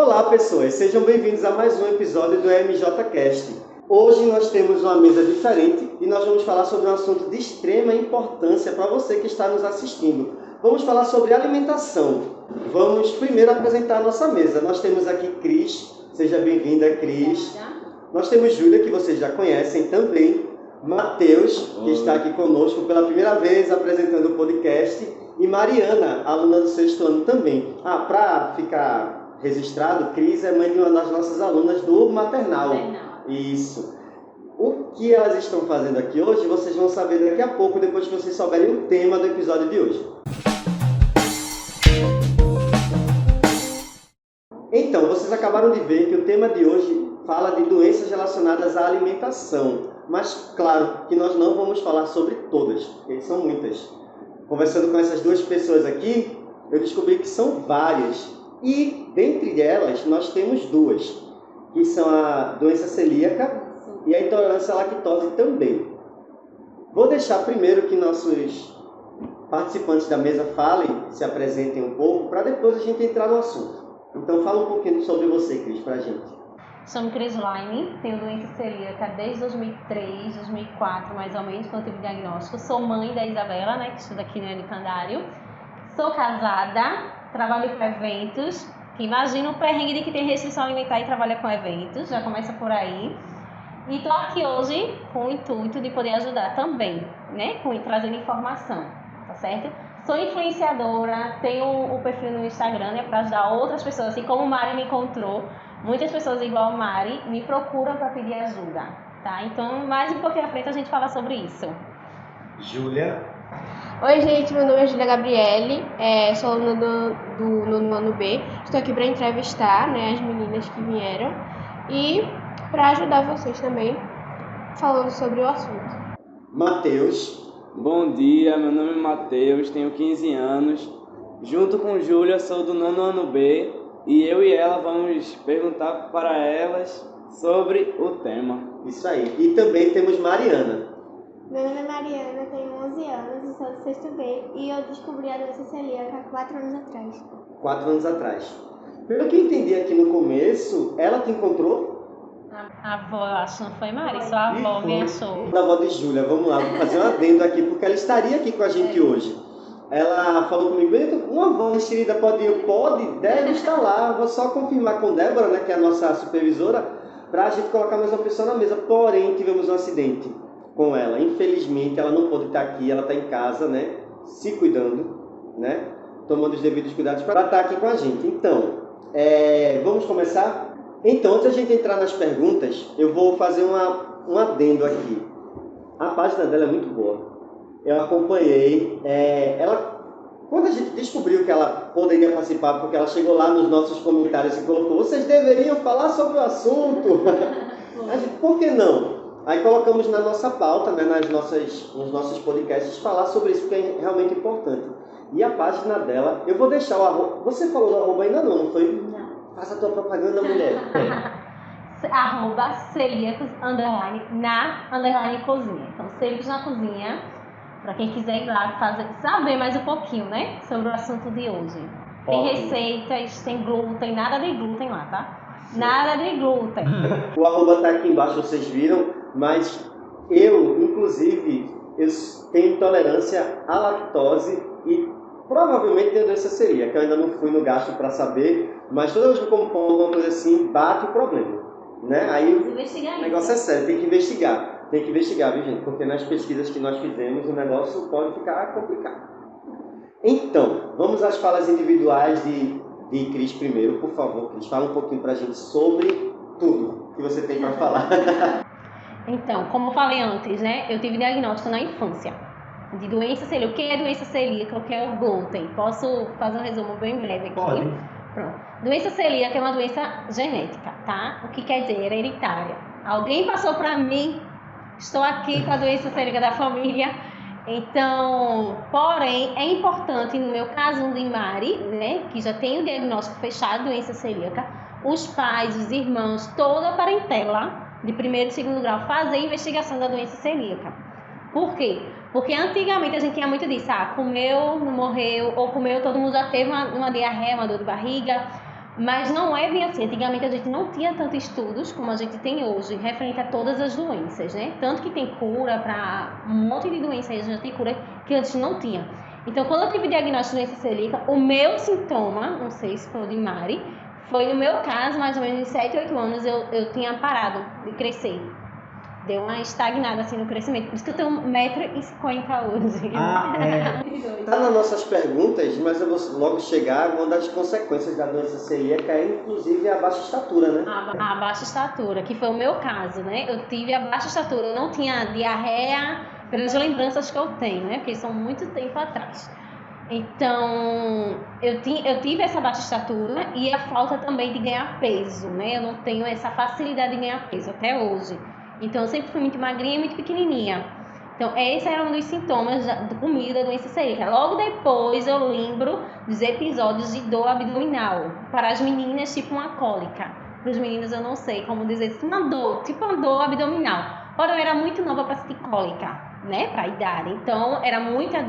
Olá pessoas, sejam bem-vindos a mais um episódio do MJCast. Hoje nós temos uma mesa diferente e nós vamos falar sobre um assunto de extrema importância para você que está nos assistindo. Vamos falar sobre alimentação. Vamos primeiro apresentar a nossa mesa. Nós temos aqui Cris, seja bem-vinda Cris. Nós temos Júlia, que vocês já conhecem também. Matheus, que está aqui conosco pela primeira vez apresentando o podcast. E Mariana, aluna do 6º ano também. Para ficar registrado, Cris é mãe de uma das nossas alunas do maternal. Isso. O que elas estão fazendo aqui hoje, vocês vão saber daqui a pouco, depois que vocês souberem o tema do episódio de hoje. Então, vocês acabaram de ver que o tema de hoje fala de doenças relacionadas à alimentação. Mas, claro, que nós não vamos falar sobre todas, porque são muitas. Conversando com essas duas pessoas aqui, eu descobri que são várias. E, dentre elas, nós temos duas, que são a doença celíaca e a intolerância à lactose também. Vou deixar primeiro que nossos participantes da mesa falem, se apresentem um pouco, para depois a gente entrar no assunto. Então, fala um pouquinho sobre você, Cris, para a gente. Chamo Cris Laine, tenho doença celíaca desde 2003, 2004, mais ou menos, quando tive diagnóstico. Sou mãe da Isabela, que estuda aqui no Anicandário. Sou casada, trabalho com eventos, que imagina o perrengue de que tem restrição alimentar e trabalha com eventos, já começa por aí. E estou aqui hoje com o intuito de poder ajudar também, trazendo informação, tá certo? Sou influenciadora, tenho o perfil no Instagram, para ajudar outras pessoas, assim como o Mari me encontrou. Muitas pessoas igual a Mari me procuram para pedir ajuda, tá? Então, mais um pouquinho à frente a gente fala sobre isso. Júlia. Oi, gente, meu nome é Júlia Gabriele, sou aluna do 9º ano B. Estou aqui para entrevistar as meninas que vieram e para ajudar vocês também falando sobre o assunto. Matheus. Bom dia, meu nome é Matheus, tenho 15 anos. Junto com Júlia, sou do 9º ano B e eu e ela vamos perguntar para elas sobre o tema. Isso aí. E também temos Mariana. Meu nome é Mariana, tenho 11 anos e sou do 6º B e eu descobri a doença celíaca há 4 anos atrás. 4 anos atrás. Pelo que eu entendi aqui no começo, ela te encontrou? A avó, acho que não foi Mari, só a avó me achou. Da avó de Júlia, vamos lá, vou fazer um adendo aqui, porque ela estaria aqui com a gente hoje. Ela falou comigo, uma avó enxerida pode ir? Pode, deve estar lá. Vou só confirmar com Débora, que é a nossa supervisora, para a gente colocar mais uma pessoa na mesa. Porém, tivemos um acidente com ela. Infelizmente, ela não pôde estar aqui, ela está em casa, se cuidando, tomando os devidos cuidados para estar aqui com a gente. Então, vamos começar? Então, antes de a gente entrar nas perguntas, eu vou fazer um adendo aqui. A página dela é muito boa. Eu acompanhei. Quando a gente descobriu que ela poderia participar, porque ela chegou lá nos nossos comentários e colocou: vocês deveriam falar sobre o assunto. A gente, por que não? Aí colocamos na nossa pauta, nos nossos podcasts, falar sobre isso, porque é realmente importante. E a página dela, eu vou deixar o arroba. Você falou do arroba ainda não foi? Não. Faça a tua propaganda, mulher. @celíacos _na _cozinha. Então, Celíacos na Cozinha, para quem quiser ir lá saber mais um pouquinho, sobre o assunto de hoje. Tem receitas, tem glúten, nada de glúten lá, tá? Sim. Nada de glúten. O arroba tá aqui embaixo, vocês viram, mas eu, inclusive, eu tenho intolerância à lactose e provavelmente tenho doença celíaca. Eu ainda não fui no gastro para saber, mas toda vez que eu como pão, alguma coisa assim, bate o problema, Aí o negócio é sério, tem que investigar. Tem que investigar, viu, gente? Porque nas pesquisas que nós fizemos, o negócio pode ficar complicado. Então, vamos às falas individuais de Cris primeiro. Por favor, Cris, fala um pouquinho pra gente sobre tudo que você tem para falar. Então, como eu falei antes, eu tive diagnóstico na infância de doença celíaca. O que é doença celíaca? O que é o glúten? Posso fazer um resumo bem breve aqui? Pode. Pronto. Doença celíaca é uma doença genética, tá? O que quer dizer? Hereditária. Alguém passou para mim, estou aqui com a doença celíaca da família. Então, porém, é importante, no meu caso de Mari, que já tem o diagnóstico fechado de doença celíaca, os pais, os irmãos, toda a parentela de 1º e 2º grau fazer a investigação da doença celíaca. Por quê? Porque antigamente a gente tinha muito disso, comeu, não morreu, ou comeu, todo mundo já teve uma diarreia, uma dor de barriga, Mas não é bem assim. Antigamente a gente não tinha tantos estudos como a gente tem hoje, referente a todas as doenças, né? Tanto que tem cura para um monte de doenças, já tem cura que antes não tinha. Então, quando eu tive diagnóstico de doença celíaca, o meu sintoma, não sei se foi o de Mari, foi no meu caso, mais ou menos de 7, 8 anos, eu tinha parado de crescer. Deu uma estagnada assim no crescimento. Por isso que eu tenho 1,50 m hoje. Tá nas nossas perguntas, mas eu vou logo chegar. Uma das consequências da doença celíaca é inclusive a baixa estatura, né? A baixa estatura, que foi o meu caso, né? Eu tive a baixa estatura, eu não tinha diarreia, pelas lembranças que eu tenho, né? Porque são muito tempo atrás. Então, eu tive essa baixa estatura e a falta também de ganhar peso, né? Eu não tenho essa facilidade de ganhar peso até hoje. Então, eu sempre fui muito magrinha e muito pequenininha. Então, esse era um dos sintomas comigo da doença celíaca. Logo depois, eu lembro dos episódios de dor abdominal. Para as meninas, tipo uma cólica. Para os meninos, eu não sei como dizer. Tipo uma dor abdominal. Ora, eu era muito nova para sentir cólica, né? Para a idade. Então, era muita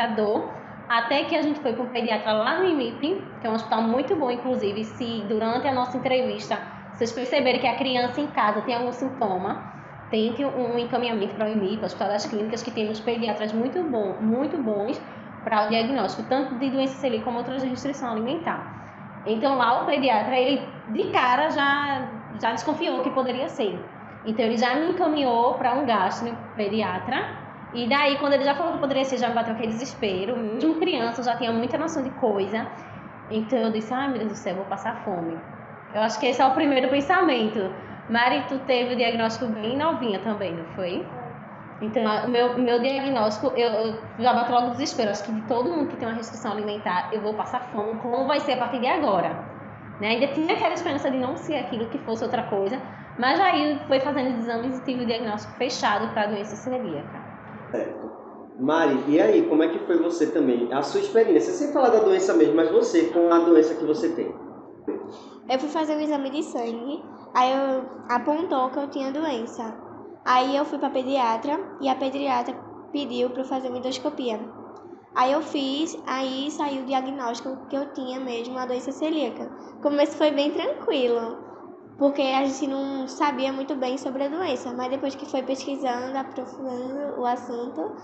dor. Até que a gente foi para um pediatra lá no IMIP, que é um hospital muito bom, inclusive. Se durante a nossa entrevista vocês perceberem que a criança em casa tem algum sintoma, tem um encaminhamento para o IMIP, Hospital das Clínicas, que tem uns pediatras muito bons para o diagnóstico, tanto de doença celíaca como outras restrições alimentar. Então lá o pediatra, ele de cara já desconfiou que poderia ser. Então ele já me encaminhou para um gastropediatra, e daí quando ele já falou que poderia ser, já me bateu aquele desespero. Mesmo criança, eu já tinha muita noção de coisa. Então eu disse, ai meu Deus do céu, vou passar fome. Eu acho que esse é o primeiro pensamento. Mari, tu teve o diagnóstico bem novinha também, não foi? Então, o meu diagnóstico, eu já bato logo desespero. Acho que de todo mundo que tem uma restrição alimentar, eu vou passar fome. Como vai ser a partir de agora? Né? Ainda tinha aquela esperança de não ser aquilo, que fosse outra coisa. Mas aí foi fazendo exames e tive o diagnóstico fechado para a doença celíaca. Certo. Mari, e aí, como é que foi você também? A sua experiência, sem falar da doença mesmo, mas você, com a doença que você tem? Eu fui fazer um exame de sangue, aí apontou que eu tinha doença. Aí eu fui pra pediatra e a pediatra pediu pra eu fazer uma endoscopia. Aí eu fiz, aí saiu o diagnóstico que eu tinha mesmo a doença celíaca. O começo foi bem tranquilo, porque a gente não sabia muito bem sobre a doença, mas depois que foi pesquisando, aprofundando o assunto,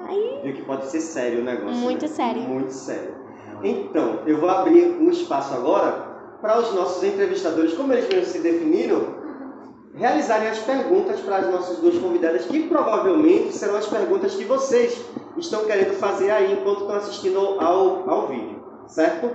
aí... Viu que pode ser sério o negócio, Muito né? sério. Muito sério. Então, eu vou abrir um espaço agora para os nossos entrevistadores, como eles mesmos se definiram, realizarem as perguntas para as nossas duas convidadas, que provavelmente serão as perguntas que vocês estão querendo fazer aí enquanto estão assistindo ao vídeo, certo?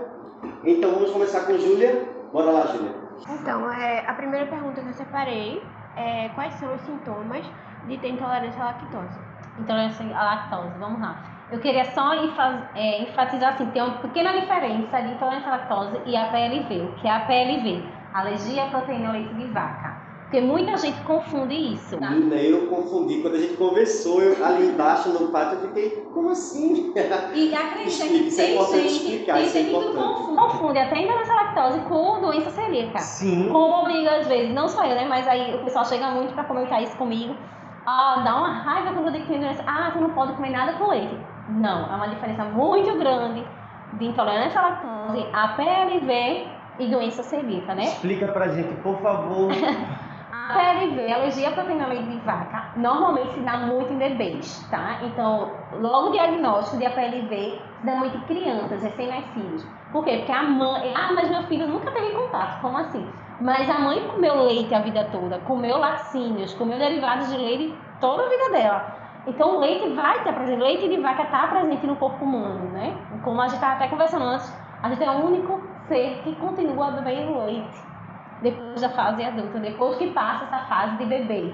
Então vamos começar com Júlia. Bora lá, Júlia. Então, a primeira pergunta que eu separei é quais são os sintomas de ter intolerância à lactose? Intolerância à lactose, vamos lá. Eu queria só enfatizar assim, tem uma pequena diferença de intolerância à lactose e a PLV. O que é a PLV? Alergia à proteína ao leite de vaca. Porque muita gente confunde isso. Tá? Eu confundi. Quando a gente conversou, ali embaixo no pátio, eu fiquei, como assim? E acredita que isso é importante explicar, isso é importante. Confunde até intolerância à lactose com doença celíaca. Sim. Como comigo às vezes, não só eu, né? Mas aí o pessoal chega muito pra comentar isso comigo. Ah, dá uma raiva quando eu digo que tem doença. Ah, tu não pode comer nada com leite. Não, é uma diferença muito grande de intolerância à lactose, a PLV e doença celíaca, né? Explica pra gente, por favor. A PLV, alergia à proteína ao leite de vaca, normalmente se dá muito em bebês, tá? Então, logo o diagnóstico de PLV se dá muito em crianças, recém-nascidos. Por quê? Porque a mãe... Ah, mas meu filho nunca teve contato. Como assim? Mas a mãe comeu leite a vida toda, comeu laticínios, comeu derivados de leite toda a vida dela. Então, o leite vai estar presente, o leite de vaca está presente no corpo humano, né? Como a gente estava até conversando antes, a gente é o único ser que continua bebendo leite depois da fase adulta, depois que passa essa fase de bebê,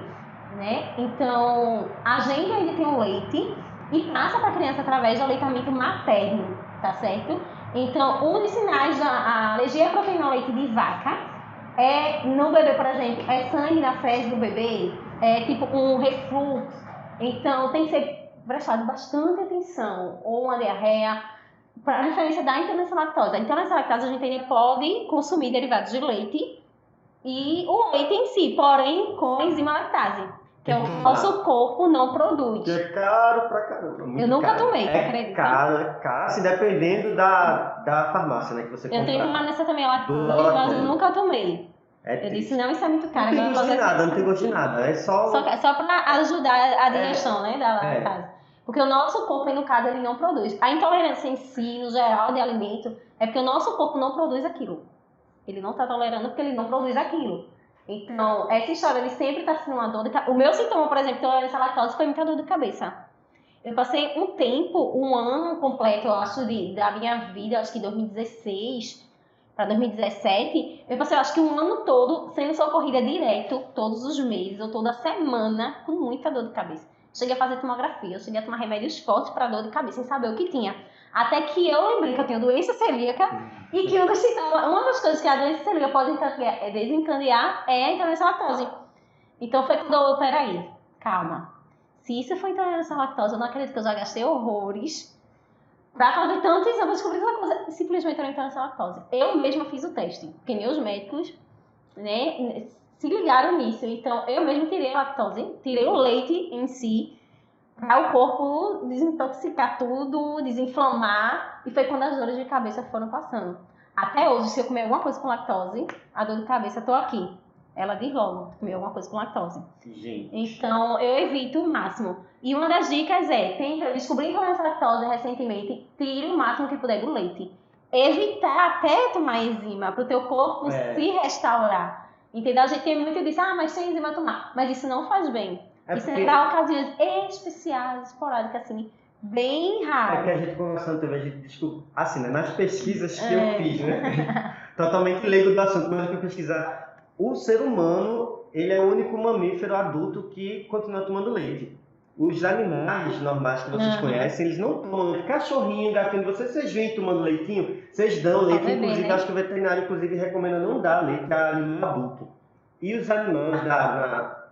né? Então, a gente ainda tem o leite e passa para a criança através do aleitamento materno, tá certo? Então, um dos sinais da alergia à proteína ao leite de vaca no bebê, por exemplo, é sangue na fezes do bebê, é tipo um refluxo. Então, tem que ser prestado bastante atenção, ou uma diarreia, para a referência da intolerância à lactose. A intolerância à lactose, a gente ainda pode consumir derivados de leite e o leite em si, porém com enzima lactase. que o nosso corpo não produz. Que é caro pra caramba. Muito Eu nunca caro. tomei, acredita? É caro, assim, dependendo da farmácia, né, que você Eu comprar. tenho tomado nessa também lactose, Do mas eu laboratório. nunca tomei. É Eu triste. disse, não, isso é muito Não caro. tem agora gosto de você nada, não tem gosto de nada. É só... Só pra ajudar a digestão, né, da É. casa. Porque o nosso corpo, aí, no caso, ele não produz. A intolerância em si, no geral, de alimento, é porque o nosso corpo não produz aquilo. Ele não está tolerando porque ele não produz aquilo. Então, essa história, ele sempre está sendo uma dor de cabeça. O meu sintoma, por exemplo, de intolerância à lactose foi muita dor de cabeça. Eu passei um tempo, um ano completo, eu acho, da minha vida, acho que 2016 para 2017, eu passei, acho que um ano todo sendo socorrida direto, todos os meses ou toda semana, com muita dor de cabeça. Cheguei a fazer tomografia, eu cheguei a tomar remédios fortes para dor de cabeça, sem saber o que tinha. Até que eu lembrei que eu tenho doença celíaca e que uma das coisas que a doença celíaca pode desencadear é a intolerância à lactose. Então foi quando eu, peraí, calma. Se isso foi intolerância à lactose, eu não acredito que eu já gastei horrores pra fazer tanto exame, eu descobri que uma coisa simplesmente era intolerância à lactose. Eu mesma fiz o teste, porque meus médicos, né, se ligaram nisso. Então, eu mesma tirei a lactose, tirei o leite em si, para o corpo desintoxicar tudo, desinflamar, e foi quando as dores de cabeça foram passando. Até hoje, se eu comer alguma coisa com lactose, a dor de cabeça, tô aqui. Ela diz logo, comer alguma coisa com lactose. Gente. Então, eu evito o máximo. E uma das dicas é, eu descobri intolerância à lactose recentemente, tire o máximo que puder do leite. Evitar até tomar enzima, para o teu corpo se restaurar. Entendeu? A gente tem muito disso, mas sem enzima tomar. Mas isso não faz bem. Isso é para ocasiões especiais, esporádicas, assim, bem É raras. que a gente conversando também, a gente descobriu, assim, né, nas pesquisas que eu fiz, né, totalmente leigo do assunto, mas eu fui pesquisar, o ser humano, ele é o único mamífero adulto que continua tomando leite. Os animais normais que vocês conhecem, eles não tomam leite. Cachorrinho, gatinho, vocês vêm tomando leitinho, vocês dão leite, beber, inclusive, né? acho que o veterinário, inclusive, recomenda não dar leite a animal adulto. E os animais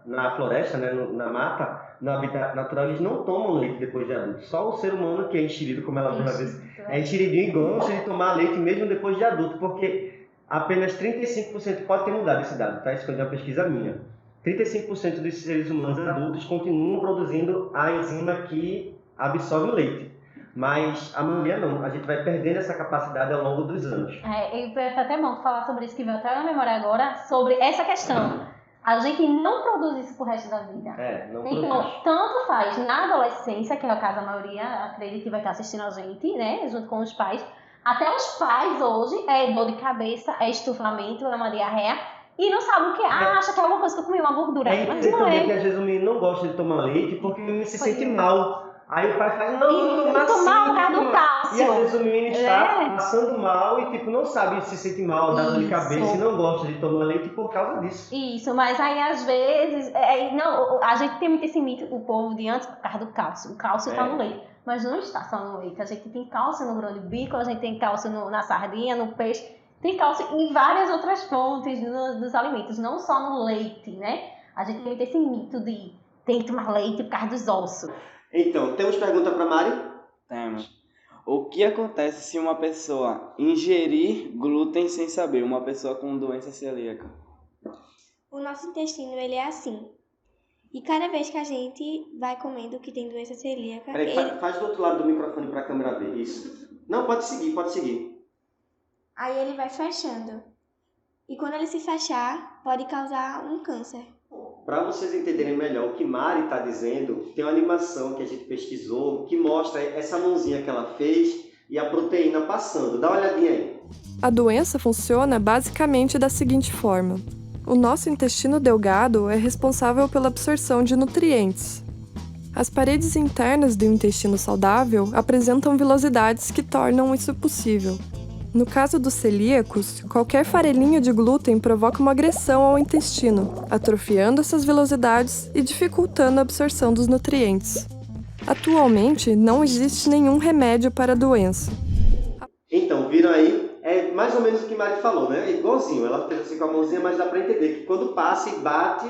na floresta, né, na mata, no habitat natural, eles não tomam leite depois de adulto. Só o ser humano que é enxerido, como ela uma vez, é enxerido e gosta de tomar leite mesmo depois de adulto, porque apenas 35% pode ter mudado esse dado, tá? Isso foi uma pesquisa minha. 35% dos seres humanos adultos continuam produzindo a enzima que absorve o leite. Mas a maioria não, a gente vai perdendo essa capacidade ao longo dos anos. E foi até bom falar sobre isso, que veio até na memória agora, sobre essa questão. A gente não produz isso pro resto da vida. Não então, produz. tanto faz na adolescência, que é o caso da maioria, acredito que vai estar assistindo a gente, né, junto com os pais. Até os pais hoje, é dor de cabeça, é estufamento, é uma diarreia, e não sabe o que é. Acha que é alguma coisa que eu comi, uma gordura. É Mas interessante não também que é. às vezes o menino não gosta de tomar leite porque o menino se sente é. mal. Aí o pai fala, não, Tomar por causa do cálcio. E às vezes o menino está passando mal e tipo, não sabe se sente mal, dá dor de cabeça e não gosta de tomar leite por causa disso. Isso, mas aí às vezes, não, a gente tem muito esse mito, o povo de antes, por causa do cálcio. O cálcio está no leite, mas não está só no leite. A gente tem cálcio no grão de bico, a gente tem cálcio na sardinha, no peixe, tem cálcio em várias outras fontes dos alimentos, não só no leite, né? A gente tem muito esse mito de tem que tomar leite por causa dos ossos. Então, temos pergunta para Mari? Temos. O que acontece se uma pessoa ingerir glúten sem saber? Uma pessoa com doença celíaca. O nosso intestino, ele é assim. E cada vez que a gente vai comendo que tem doença celíaca... Peraí, faz do outro lado do microfone para a câmera ver. Isso. Não, pode seguir. Aí ele vai fechando. E quando ele se fechar, pode causar um câncer. Para vocês entenderem melhor o que Mari está dizendo, tem uma animação que a gente pesquisou que mostra essa mãozinha que ela fez e a proteína passando. Dá uma olhadinha aí. A doença funciona basicamente da seguinte forma. O nosso intestino delgado é responsável pela absorção de nutrientes. As paredes internas do intestino saudável apresentam vilosidades que tornam isso possível. No caso dos celíacos, qualquer farelinho de glúten provoca uma agressão ao intestino, atrofiando essas velocidades e dificultando a absorção dos nutrientes. Atualmente, não existe nenhum remédio para a doença. Então, viram aí? É mais ou menos o que Mari falou, né? Igualzinho, ela fez assim com a mãozinha, mas dá para entender que quando passa e bate,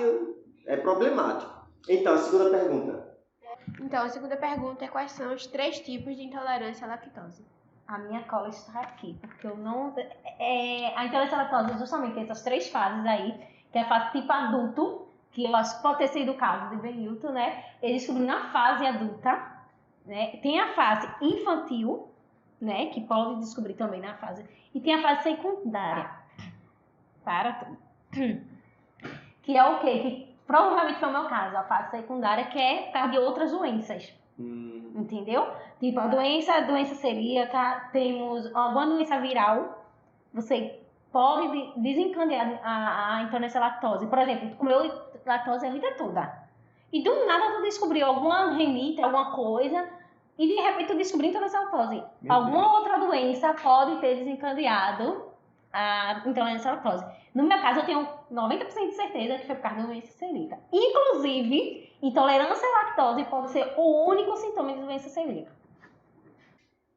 é problemático. Então, a segunda pergunta. Então, a segunda pergunta é quais são os 3 tipos de intolerância à lactose? A minha cola está aqui, porque eu não... a intolerância à lactose é justamente essas 3 fases aí, que é a fase tipo adulto, que eu acho que pode ter sido o caso de Benilton, né? Ele descobriu na fase adulta, né? Tem a fase infantil, né? Que pode descobrir também na fase. E tem a fase secundária. Para tudo. Que é o quê? Que provavelmente foi o meu caso, a fase secundária, que é por causa de outras doenças. Entendeu? Tipo, a doença celíaca, temos alguma doença viral, você pode desencadear a intolerância à lactose. Por exemplo, tu comeu lactose a vida toda. E do nada tu descobriu alguma renite, alguma coisa, e de repente tu descobriu intolerância à lactose. Alguma outra doença pode ter desencadeado a intolerância à lactose. No meu caso, eu tenho 90% de certeza que foi por causa da doença celíaca. Inclusive, intolerância à lactose pode ser o único sintoma de doença celíaca.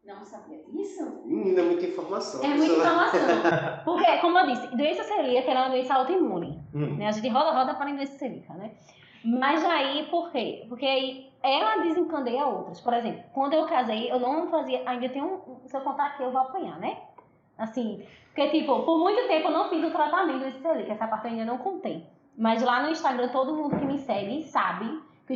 Não sabia disso? Menina, é muita informação. É muita informação. Porque, como eu disse, doença celíaca é uma doença autoimune. Né? A gente roda para a doença celíaca, né? Mas aí, por quê? Porque aí ela desencadeia outras. Por exemplo, quando eu casei, eu não fazia... Ainda tem se eu contar aqui, eu vou apanhar, né? Assim, porque, tipo, por muito tempo eu não fiz o tratamento desse celíaca. Essa parte eu ainda não contei. Mas lá no Instagram, todo mundo que me segue sabe que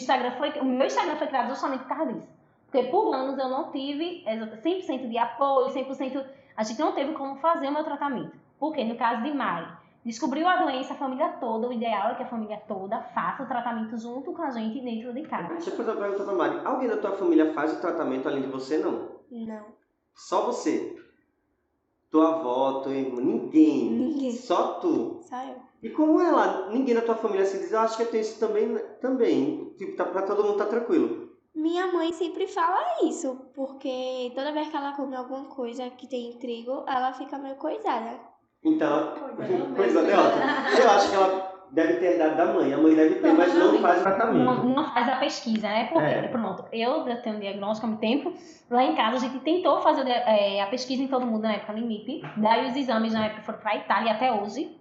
o meu Instagram foi criado justamente por causa disso. Porque por anos eu não tive 100% de apoio, 100%... A gente não teve como fazer o meu tratamento. Porque no caso de Mari, descobriu a doença, a família toda, o ideal é que a família toda faça o tratamento junto com a gente dentro de casa. Deixa eu fazer uma pergunta pra Mari. Alguém da tua família faz o tratamento além de você, não? Não. Só você? Tua avó, tua irmã, ninguém? Ninguém. Só tu? Só eu. E como é lá? Ninguém da tua família se diz, eu acho que eu tenho isso também. Tipo, pra todo mundo tá tranquilo. Minha mãe sempre fala isso, porque toda vez que ela come alguma coisa que tem trigo, ela fica meio coisada. Então, coisa dela. Eu acho que ela deve ter herdado da mãe. A mãe deve ter, mas não faz o tratamento. Não faz a pesquisa, né? Porque, pronto, eu tenho um diagnóstico há muito tempo. Lá em casa, a gente tentou fazer a pesquisa em todo mundo na época no IMIP. Daí os exames na época foram para a Itália até hoje.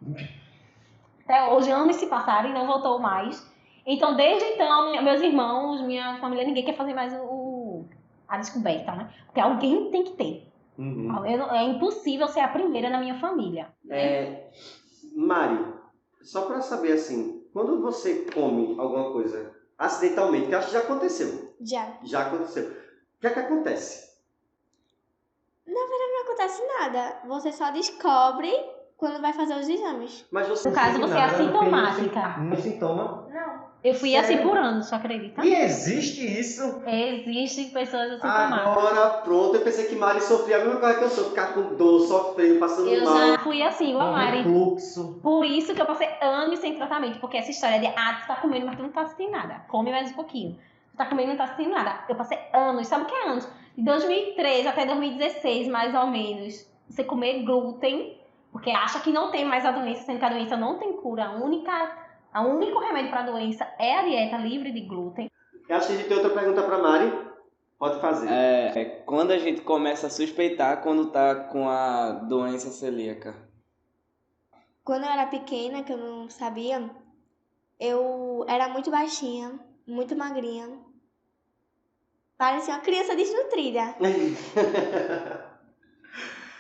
Até hoje, anos se passaram e não voltou mais. Então, desde então, meus irmãos, minha família, ninguém quer fazer mais a descoberta, né? Porque alguém tem que ter. É impossível ser a primeira na minha família. Mari, só pra saber assim, quando você come alguma coisa acidentalmente, que eu acho que já aconteceu. Já aconteceu. O que é que acontece? Não acontece nada. Você só descobre quando vai fazer os exames. Mas você No caso, você é assintomática. Não sintoma? Não. Eu fui assim por anos, só acredita? E existe isso? Existem pessoas assintomáticas. Agora pronto, eu pensei que Mari sofria a mesma coisa que eu sou, ficar com dor, sofrendo, passando Eu mal. já fui assim, igual a Mari. Fluxo. Por isso que eu passei anos sem tratamento, porque essa história de tu tá comendo, mas tu não tá sentindo nada. Come mais um pouquinho. Tu tá comendo e não tá sentindo nada. Eu passei anos, sabe o que é anos? De 2013 até 2016, mais ou menos, você comer glúten, porque acha que não tem mais a doença, sendo que a doença não tem cura. O único remédio para a doença é a dieta livre de glúten. Eu acho que a gente tem outra pergunta pra Mari. Pode fazer. Quando a gente começa a suspeitar quando tá com a doença celíaca? Quando eu era pequena, que eu não sabia, eu era muito baixinha, muito magrinha. Parecia uma criança desnutrida.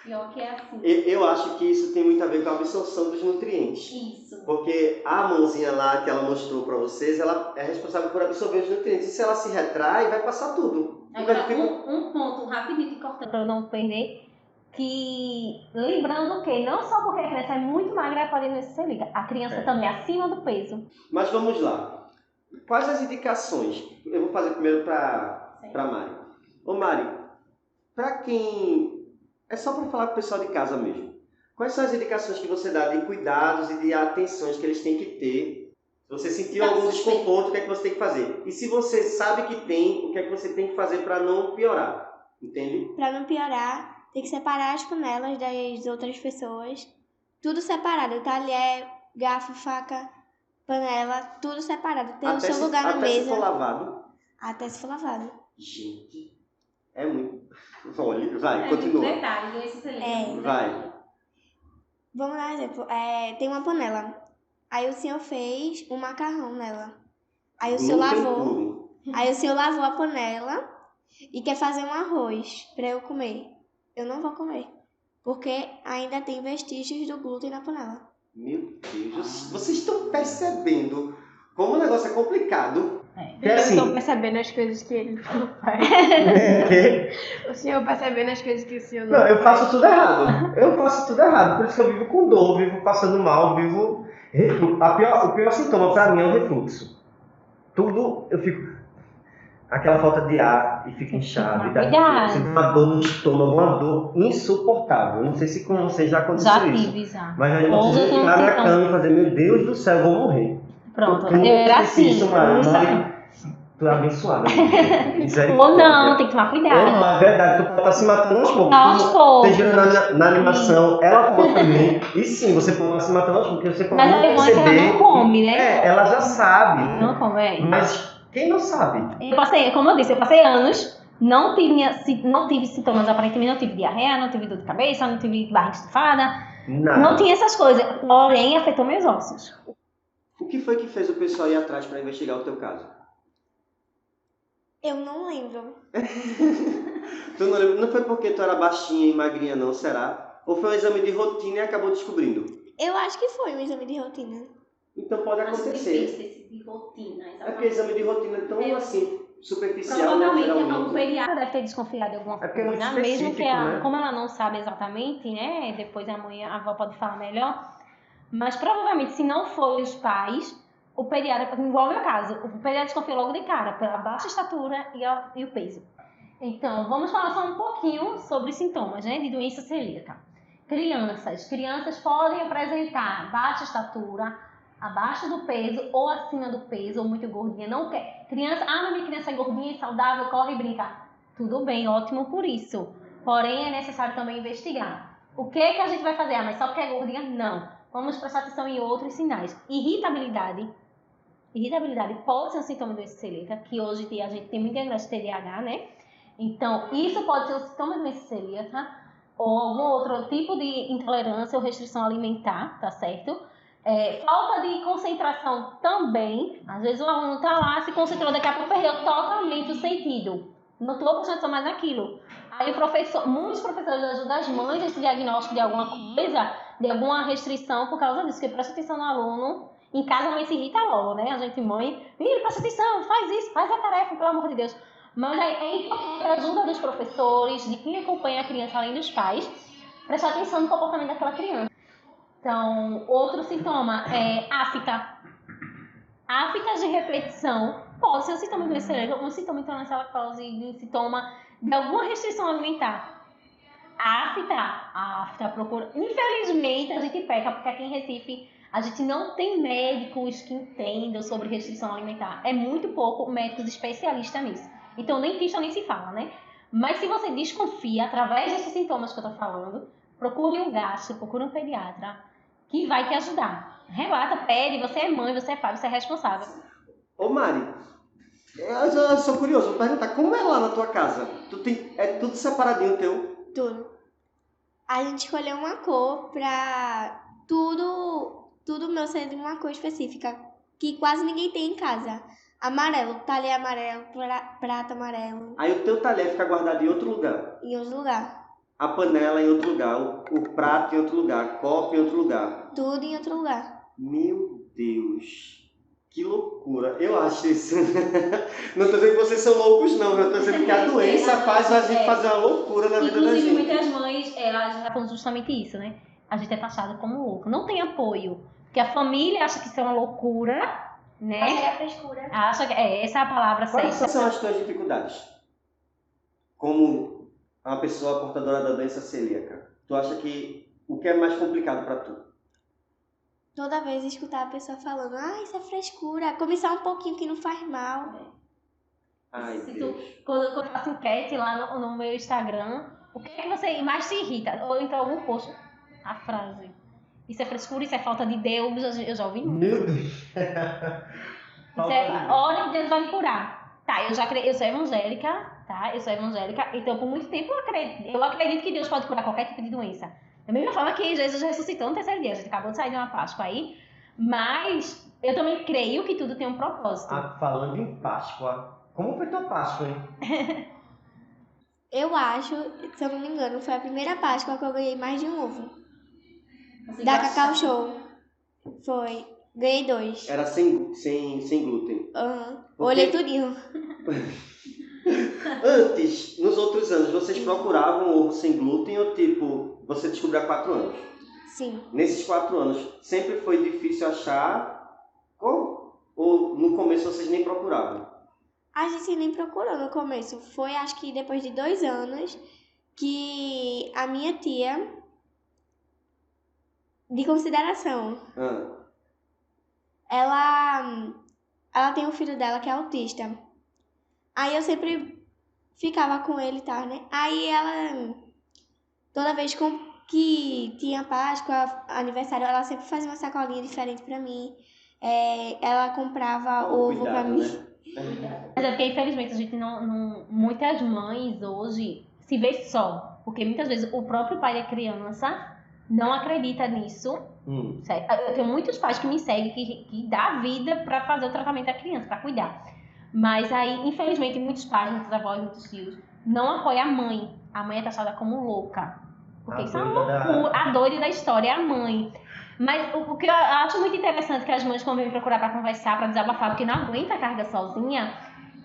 Pior que é assim. Eu acho que isso tem muito a ver com a absorção dos nutrientes. Isso. Porque a mãozinha lá que ela mostrou pra vocês, ela é responsável por absorver os nutrientes. E se ela se retrai, vai passar tudo. Agora, um ponto rapidinho que cortando para eu não perder, que lembrando que não só porque a criança é muito magra, ela pode doença celíaca, a criança também é acima do peso. Mas vamos lá. Quais as indicações? Eu vou fazer primeiro pra Mari. Ô Mari, pra quem... É só para falar com o pessoal de casa mesmo. Quais são as indicações que você dá de cuidados e de atenções que eles têm que ter? Se você sentiu algum desconforto, o que é que você tem que fazer? E se você sabe que tem, o que é que você tem que fazer para não piorar? Entende? Para não piorar, tem que separar as panelas das outras pessoas. Tudo separado. Talher, garfo, faca, panela, tudo separado. Tem o seu lugar na mesa. Até se for lavado? Até se for lavado. Gente, é muito... Olha, vai, continua. Detalhe, doença celíaca. Vai. Vamos dar um exemplo. Tem uma panela. Aí o senhor fez um macarrão nela. Aí o senhor lavou. Aí o senhor lavou a panela e quer fazer um arroz pra eu comer. Eu não vou comer. Porque ainda tem vestígios do glúten na panela. Meu Deus, vocês estão percebendo como o negócio é complicado, Eu assim, estou percebendo as coisas que ele não faz. O senhor percebendo as coisas que o senhor não não, eu faz. faço tudo errado. Eu faço tudo errado. Por isso que eu vivo com dor, vivo passando mal, vivo refluxo. O pior sintoma pra mim é o refluxo. Tudo eu fico. Aquela falta de ar e fica inchado. E dá Cuidado. sinto uma dor no estômago, uma dor insuportável. Não sei se com você já aconteceu Já isso. tive, já. Mas eu não Ou consigo eu tenho ficar na sintoma. cama e fazer, meu Deus do céu, eu vou morrer. Pronto, Eu nunca eu era esqueci assim. isso, Mari. Tu é abençoada. Ou não, tem que tomar cuidado. É verdade, tu pode estar se matando aos poucos. Aos poucos. Você viu na animação, ela falou também. E sim, você pode estar se matando aos poucos, porque você pode Mas não a irmã é que ela perceber. não come, né? É, ela já sabe. Não come, é. Mas quem não sabe? Eu passei, como eu disse, eu passei anos, não tive sintomas, aparentemente não tive diarreia, não tive dor de cabeça, não tive barriga estufada, Nada. não tinha essas coisas, porém afetou meus ossos. O que foi que fez o pessoal ir atrás para investigar o teu caso? Eu não lembro. Tu não lembra? Não foi porque tu era baixinha e magrinha, não, será? Ou foi um exame de rotina e acabou descobrindo? Eu acho que foi um exame de rotina. Então pode acontecer. de rotina, É porque exame de rotina é tão assim, superficial, né, provavelmente o geralmente. pediatra deve ter desconfiado de alguma É porque é muito coisa, mesmo específico, que né? como ela não sabe exatamente, né? Depois a mãe, a avó pode falar melhor. Mas provavelmente, se não for os pais, o pediatra, igual o meu caso, o pediatra desconfiou logo de cara pela baixa estatura e o peso. Então, vamos falar só um pouquinho sobre sintomas, né, de doença celíaca. Crianças podem apresentar baixa estatura, abaixo do peso ou acima do peso, ou muito gordinha. Não quer. Mas minha criança é gordinha e saudável, corre e brinca. Tudo bem, ótimo por isso. Porém, é necessário também investigar. O que a gente vai fazer? Mas só porque é gordinha? Não. Vamos prestar atenção em outros sinais. Irritabilidade pode ser um sintoma de doença celíaca, que hoje em dia a gente tem muito diagnóstico de TDAH, né? Então, isso pode ser um sintoma de doença celíaca ou algum outro tipo de intolerância ou restrição alimentar, tá certo? Falta de concentração também. Às vezes o aluno tá lá, se concentrou, daqui a pouco perdeu totalmente o sentido. Não estou prestando atenção mais naquilo. Aí muitos professores ajudam as mães a esse diagnóstico de alguma coisa, de alguma restrição por causa disso, porque presta atenção no aluno. Em casa a mãe se irrita logo, né? A gente, mãe, filho, presta atenção, faz isso, faz a tarefa, pelo amor de Deus. Mas é importante a ajuda dos professores, de quem acompanha a criança, além dos pais, prestar atenção no comportamento daquela criança. Então, outro sintoma é afta. Aftas de repetição pode ser um sintoma de doença celíaca, um sintoma de intolerância à lactose, um sintoma de alguma restrição alimentar. A afta procura. Infelizmente, a gente peca, porque aqui em Recife a gente não tem médicos que entendam sobre restrição alimentar. É muito pouco médicos especialistas nisso. Então, dentista nem se fala, né? Mas se você desconfia, através desses sintomas que eu tô falando, procure um gastro, procure um pediatra, que vai te ajudar. Relata, pede, você é mãe, você é pai, você é responsável. Ô Mari, eu sou curioso, vou perguntar, como é lá na tua casa? É tudo separadinho teu? Tudo. A gente escolheu uma cor pra tudo meu ser de uma cor específica, que quase ninguém tem em casa. Amarelo, talher amarelo, prata amarelo, Aí o teu talher fica guardado em outro lugar. em outro lugar. A panela em outro lugar, o prato em outro lugar, copo em outro lugar. Tudo em outro lugar. Meu Deus, que loucura. Eu acho isso. Não tô dizendo que vocês são loucos, não. Eu tô dizendo que a doença faz a gente fazer uma loucura na vida da Inclusive, gente. muitas mães, elas já falam justamente isso, né? A gente é taxado como louco. Não tem apoio. Porque a família acha que isso é uma loucura, né? Acho que é frescura. Acha que essa é a palavra Quais certa. são as tuas dificuldades? Como uma pessoa portadora da doença celíaca. Tu acha que o que é mais complicado pra tu? Toda vez escutar a pessoa falando, isso é frescura, começar um pouquinho que não faz mal. Ai, Se Deus. quando eu faço enquete lá no meu Instagram, o que é que você mais se irrita? Ou então algum post, a frase. Isso é frescura, isso é falta de Deus, eu já ouvi muito. Meu Deus. Isso é, ora que Deus vai me curar. Tá, eu sou evangélica, tá? Eu sou evangélica, então por muito tempo eu acredito que Deus pode curar qualquer tipo de doença. Da mesma forma que Jesus ressuscitou no terceiro dia, a gente acabou de sair de uma Páscoa aí, mas eu também creio que tudo tem um propósito. Falando em Páscoa, como foi tua Páscoa, hein? Eu acho, se eu não me engano, foi a primeira Páscoa que eu ganhei mais de um ovo. Da Cacau Show. Foi. Ganhei 2. Era sem glúten. Aham. Porque- Olhei tudinho. Antes, nos outros anos, vocês procuravam ovo sem glúten ou tipo, você descobriu há 4 anos? Sim. Nesses 4 anos, sempre foi difícil achar? Ou no começo vocês nem procuravam? A gente nem procurou no começo. Foi, acho que depois de 2 anos, que a minha tia, de consideração, Ah, ela tem um filho dela que é autista. Aí eu sempre ficava com ele e tal, né? Aí ela, toda vez que tinha Páscoa, aniversário, ela sempre fazia uma sacolinha diferente pra mim. Ela comprava ovo pra cuidado, mim. né? Mas é porque, infelizmente, a gente muitas mães hoje se vê só. Porque muitas vezes o próprio pai da criança não acredita nisso. Certo? Eu tenho muitos pais que me seguem que dá vida pra fazer o tratamento da criança, pra cuidar. Mas aí, infelizmente, muitos pais, muitos avós, muitos tios não apoiam a mãe. A mãe é taxada como louca. Porque isso é uma loucura. A doida da história é a mãe. Mas o que eu acho muito interessante que as mães, quando vêm procurar pra conversar, pra desabafar, porque não aguenta a carga sozinha,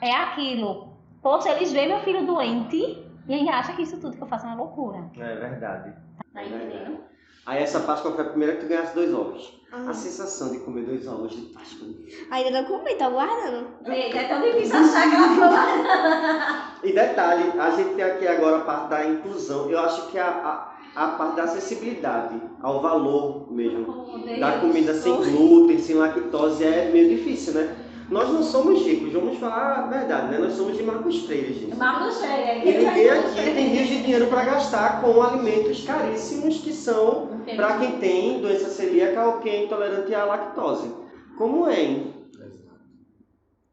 é aquilo. Poxa, eles veem meu filho doente e ainda acham que isso tudo que eu faço é uma loucura. É verdade. Tá entendendo? Aí essa Páscoa foi a primeira que tu ganhasse 2 ovos. Aham. A sensação de comer 2 ovos de Páscoa. Ainda não comi, tô guardando. É tão difícil achar aquela flor. E detalhe, a gente tem aqui agora a parte da inclusão. Eu acho que a parte da acessibilidade ao valor mesmo da comida sem glúten, sem lactose é meio difícil, né? Nós não somos ricos, vamos falar a verdade, né? Nós somos de Marcos Freire, gente. Marcos Freire. E ninguém aqui tem rios de dinheiro para gastar com alimentos caríssimos que são para quem tem doença celíaca ou quem é intolerante à lactose. Como é, hein?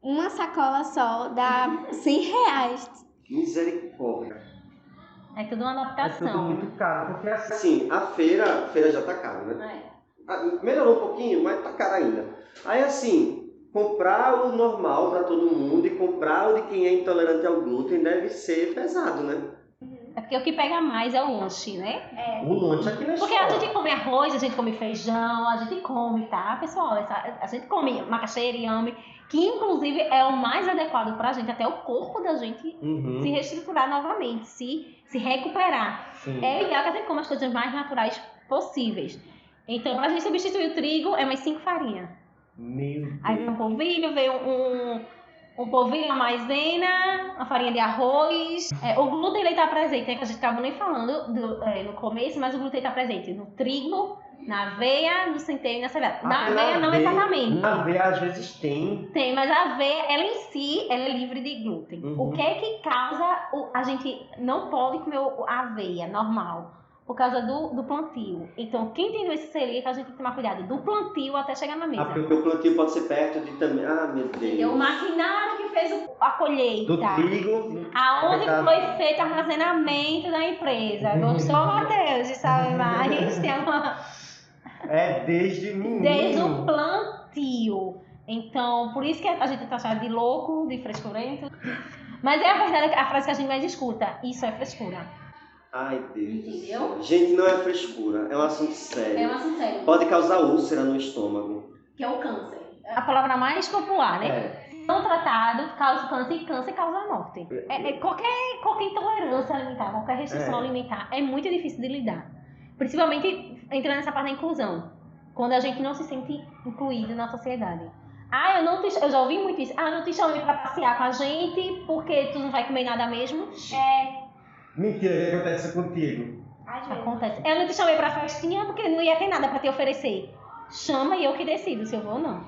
Uma sacola só dá R$100. Misericórdia. É tudo uma É tudo adaptação. muito caro, porque assim, Assim, a feira já tá cara, né? Melhorou um pouquinho, mas tá cara ainda. Aí assim, comprar o normal para todo mundo e comprar o de quem é intolerante ao glúten deve ser pesado, né? É porque o que pega mais é o lanche, né? o lanche aqui na Porque a escola. gente come arroz, a gente come feijão, a gente come, tá, pessoal? A gente come macaxeira e inhame, que inclusive é o mais adequado pra gente, até o corpo da gente Uhum, se reestruturar novamente, se recuperar. sim. É ideal que a gente coma as coisas mais naturais possíveis. Então, pra gente substituir o trigo, é mais 5 farinhas. Meu Aí Deus. vem um polvilho, vem um polvilho, uma maisena, uma farinha de arroz. O glúten ele tá presente, né, que a gente acabou nem falando no começo, mas o glúten tá presente no trigo, na aveia, no centeio e na cereal. Na Até aveia não exatamente. Na aveia às vezes tem. Tem, mas a aveia, ela em si, ela é livre de glúten. Uhum. O que é que causa a gente não pode comer a aveia normal? Por causa do plantio. Então, quem tem doença celíaca, a gente tem que tomar cuidado do plantio até chegar na mesa. Porque o plantio pode ser perto de também. Ah, meu Deus. O maquinário que fez a colheita. Do trigo. Aonde Verdade. foi feito o armazenamento da empresa. Gostou, Matheus, de saber mais? Tem É desde menino. desde o plantio. Então, por isso que a gente tá achando de louco, de frescurento. Mas é a verdade, a frase que a gente mais escuta. Isso é frescura. Ai, Deus. Entendeu? Gente, não é frescura, é um assunto sério. assunto sério. Pode causar úlcera no estômago. Que é o câncer. A palavra mais popular, né? É. Não tratado causa câncer e câncer causa morte. Qualquer intolerância alimentar, qualquer restrição alimentar é muito difícil de lidar. Principalmente entrando nessa parte da inclusão. Quando a gente não se sente incluído na sociedade. Eu já ouvi muito isso. Não te chamei pra passear com a gente porque tu não vai comer nada mesmo. Mentira, o que acontece contigo? Acontece. Eu não te chamei pra festinha porque não ia ter nada pra te oferecer. Chama e eu que decido se eu vou ou não.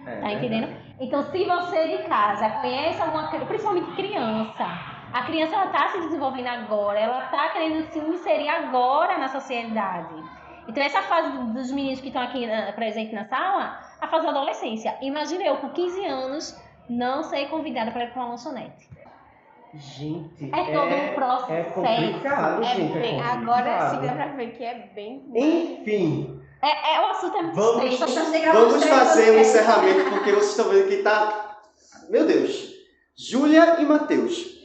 Tá entendendo? Então, se você de casa conhece alguma coisa, principalmente criança, a criança ela tá se desenvolvendo agora, ela tá querendo se inserir agora na sociedade. Então, essa fase dos meninos que estão aqui presentes na sala, a fase da adolescência. Imagina eu com 15 anos não ser convidada para ir para uma lanchonete. Gente, É todo um processo. É complicado, gente. bem, complicado. agora sim dá pra ver que é bem. Enfim, O assunto é muito Vamos- extenso. Vamos fazer um encerramento porque vocês estão vendo que tá. Meu Deus! Júlia e Matheus.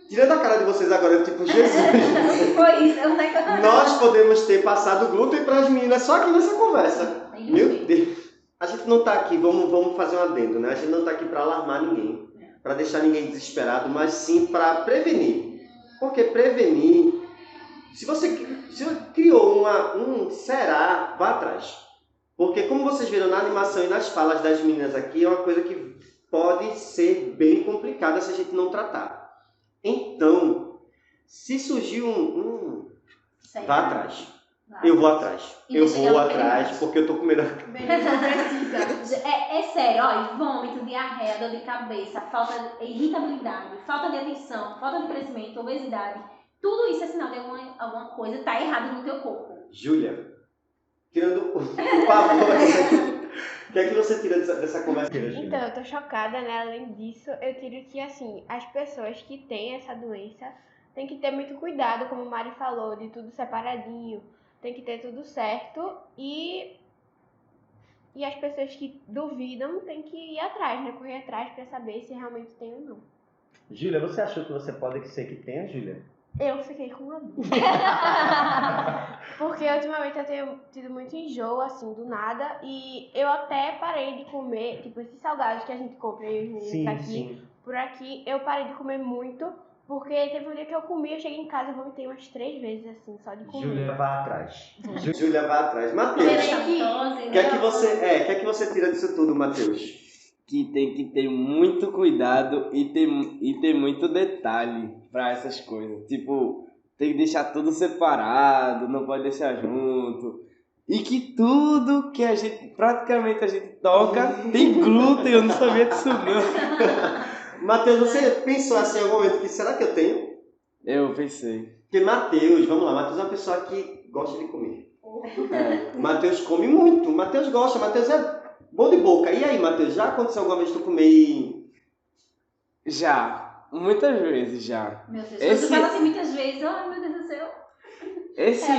Tirando a cara de vocês agora, tipo, Jesus. Foi isso, eu não sei Nós podemos ter passado glúten para as meninas só aqui nessa conversa. Meu Deus. A gente não tá aqui, vamos fazer um adendo, né? A gente não tá aqui para alarmar ninguém, para deixar ninguém desesperado, mas sim para prevenir. Porque prevenir, se você criou será, vá atrás. Porque como vocês viram na animação e nas falas das meninas aqui, é uma coisa que pode ser bem complicada se a gente não tratar. Então, se surgir vá atrás. Eu vou atrás. Eu vou atrás, porque eu tô com medo. É sério, ó, vômito, diarreia, dor de cabeça, falta de irritabilidade, falta de atenção, falta de crescimento, obesidade. Tudo isso é sinal de alguma coisa tá errado no teu corpo. Júlia, tirando o pavor, o que é que você tira dessa conversa, Júlia? Então, eu tô chocada, né? Além disso, eu tiro que, assim, as pessoas que têm essa doença têm que ter muito cuidado, como o Mari falou, de tudo separadinho. Tem que ter tudo certo e as pessoas que duvidam têm que ir atrás, né? Correr atrás pra saber se realmente tem ou não. Júlia, você achou que você pode ser que tenha, Júlia? Eu fiquei com uma dúvida. Porque ultimamente eu tenho tido muito enjoo, assim, do nada. E eu até parei de comer, tipo, esses salgados que a gente compra eu e os meninos aqui. Por aqui, eu parei de comer muito. Porque teve um dia que eu comi, eu cheguei em casa e vomitei umas 3 vezes, assim, só de comer. Júlia, vá atrás. Júlia, vá atrás. Matheus, o que é que você tira disso tudo, Matheus? Que tem que ter muito cuidado e ter muito detalhe pra essas coisas. Tipo, tem que deixar tudo separado, não pode deixar junto. E que tudo que praticamente a gente toca tem glúten, eu não sabia disso não. Matheus, você pensou assim em algum momento que será que eu tenho? Eu pensei. Porque Matheus, vamos lá, Matheus é uma pessoa que gosta de comer. Matheus come muito, Matheus gosta, Matheus é bom de boca. E aí, Matheus, já aconteceu alguma vez tu comer? Já, muitas vezes já. Meu Deus, você fala assim muitas vezes, ai meu Deus do céu. Esse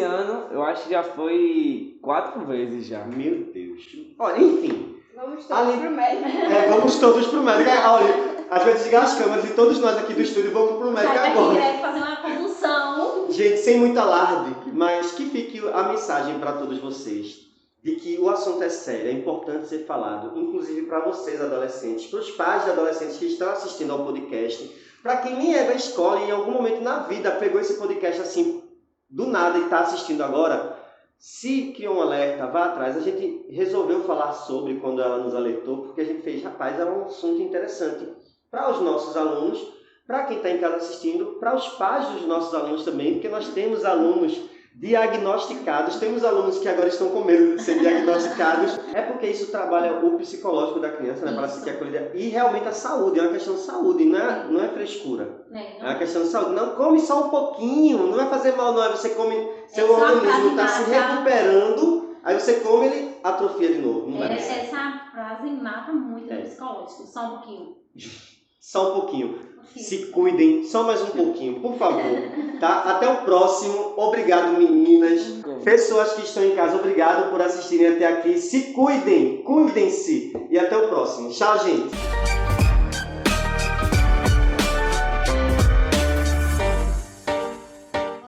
ano, eu acho que já foi 4 vezes já. Meu Deus. Olha, enfim. Vamos todos pro médico. Vamos todos pro médico. Olha, às vezes ligar as câmeras e todos nós aqui do estúdio vamos pro médico agora. Vai fazer uma convulsão. Gente, sem muito alarde, mas que fique a mensagem para todos vocês de que o assunto é sério, é importante ser falado, inclusive para vocês adolescentes, para os pais de adolescentes que estão assistindo ao podcast, para quem nem é da escola e em algum momento na vida pegou esse podcast assim do nada e está assistindo agora. Se criou um alerta, vá atrás. A gente resolveu falar sobre quando ela nos alertou, porque a gente fez, rapaz, é um assunto interessante para os nossos alunos, para quem está em casa assistindo, para os pais dos nossos alunos também, porque nós temos alunos diagnosticados, temos alunos que agora estão com medo de ser diagnosticados. É porque isso trabalha o psicológico da criança, né, para se sentir acolhida. E realmente a saúde, é uma questão de saúde, não é frescura. É uma questão de saúde. Não come só um pouquinho, não vai fazer mal, não. Aí você come, seu organismo está se recuperando, aí você come, ele atrofia de novo. Não é assim. Essa frase mata muito no psicológico, só um pouquinho. Só um pouquinho. Se cuidem, só mais um pouquinho, por favor. Tá? Até o próximo. Obrigado, meninas. Pessoas que estão em casa, obrigado por assistirem até aqui. Se cuidem, cuidem-se. E até o próximo. Tchau, gente.